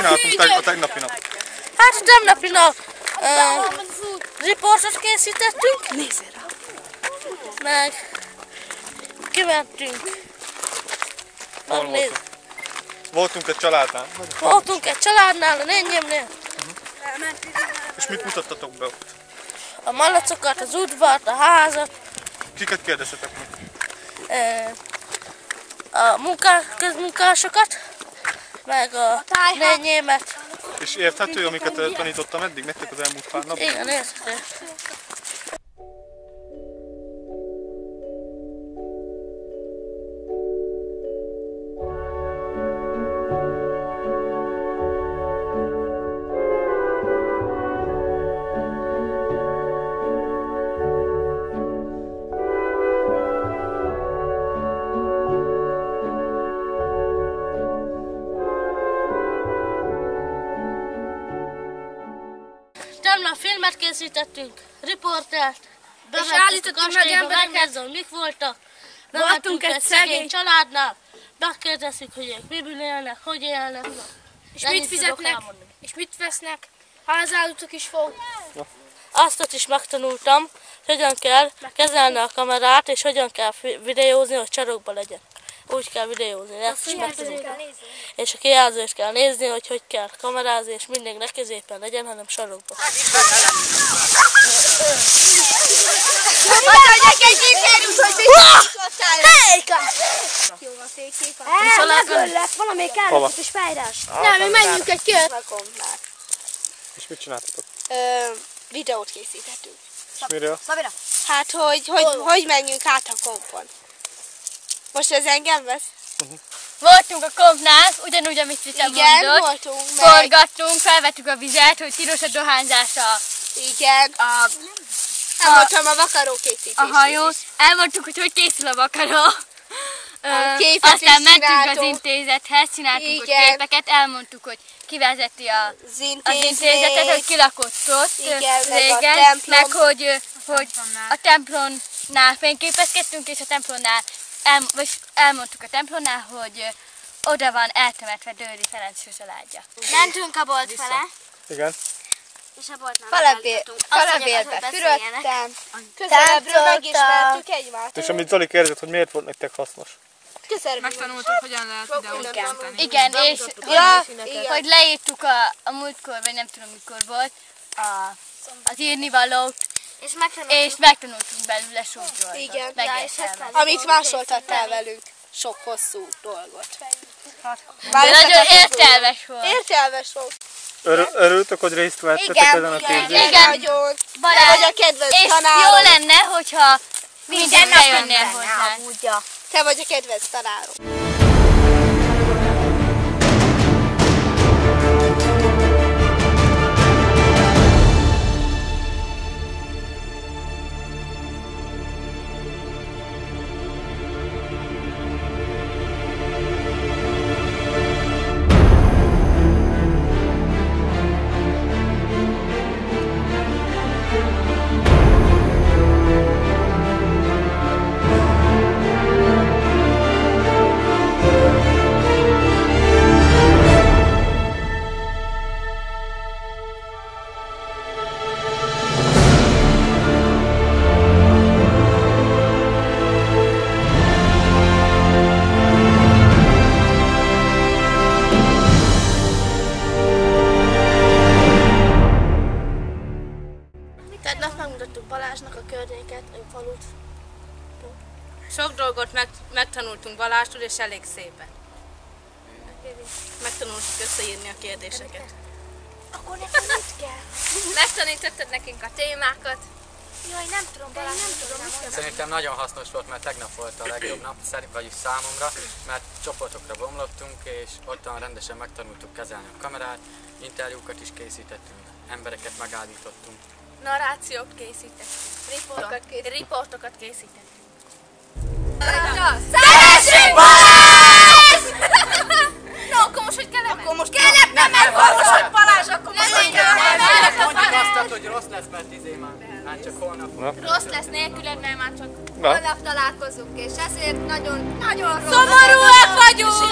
csináltunk a tegnapi nap? Hát a tegnapi nap riportot készítettünk. Nézzél rá! Meg kimentünk. Hol voltunk? Voltunk egy családnál. Voltunk egy családnál, a nényémnél. És mit mutattatok be ott? A malacokat, az udvart, a házat. Kiket kérdeztetek meg? A közmunkásokat, meg a nényémet. És érthető, amiket tanítottam eddig nektek az elmúlt pár napban? Igen, érthető. Tegnap filmet készítettünk, riportert, bevettük a kastélyba, megkezdem, mik voltak. Bevettünk egy szegény családnál, megkérdezzük, hogy ők miből élnek, hogy élnek. És mit fizetnek, és mit vesznek, házállatok is fog. Azt is megtanultam, hogyan kell kezelni a kamerát, és hogyan kell videózni, hogy sarokba legyen. Úgy kell videózni, ezt is megtanultam. És a kijelzést kell nézni, hogy kell kamerázni, és mindig ne középen legyen, hanem sarokba. Adjak egy interjút, hogy mit jó van, fékkék. Megöllek, valamelyik állatot és fejrást. Nem, mi menjünk egy kört. És mit csináltatok? Videót készítettünk. És miről? Hát, hogy menjünk át a kompon. Most ez engem vesz? Voltunk a kompnál, ugyanúgy, amit Vita Igen, mondott. voltunk meg. Forgattunk, felvettük a vizet, hogy tilos a dohányzása. Igen. Elmondtam a vakaró készítését. A hajót. Elmondtuk, hogy készül a vakaró. Képet Aztán is mentünk csináltunk. az intézethez, csináltunk ott Igen. képeket, elmondtuk, hogy ki vezeti az intézményt. intézetet, hogy ki lakott ott Igen, meg a régen, templom. meg hogy a templomnál fényképezkedtünk, és a templomnál elmondtuk a templomnál, hogy oda van eltemetve Dőri Ferenc családja. Mentünk a bolt fele. Igen. És a boltnál Felevélbe fürödtem. Közelebbről megismertük egymást. És amit Zoli kérdezett, hogy miért volt nektek hasznos? Megtanultuk, hogyan lehet videót készíteni. Igen, és hogy leírtuk a múltkor, vagy nem tudom mikor volt, az írnivalót, és megtanultunk belőle sok dolgot. Igen, Megértelmezni. amit másoltattál velünk. Sok hosszú dolgot. De nagyon értelmes volt. Értelmes volt. Örültök, hogy részt vettetek ezen a képzésen? Igen. Nagyon. Barát. Te vagy a kedvenc És tanárom. jó lenne, hogyha minden nap jönnél hozzá. Te vagy a kedvenc tanárom. Tegnap megmutattuk Balázsnak a környéket, a falut. Sok dolgot megtanultunk Balástól, és elég szépen. Megtanultuk összeírni a kérdéseket. Akkor nekem mit kell? Megtanítottad nekünk a témákat. Jaj, nem tudom, Balázs, nem tudom. Szerintem nagyon hasznos volt, mert tegnap volt a legjobb nap, vagyis számomra, mert csoportokra bomlottunk, és ottan rendesen megtanultuk kezelni a kamerát, interjúkat is készítettünk, embereket megállítottunk. Narrációt készítettünk. Riportokat készítettünk. Szeressünk Balázs! No, akkor most hogy kell Akkor most kell nem hogy Balázs, akkor most hogy kell Mondjuk azt, hogy rossz lesz, mert már csak holnap. Rossz lesz nélküled, mert már csak holnap találkozunk, és ezért nagyon rossz. szomorúak vagyunk!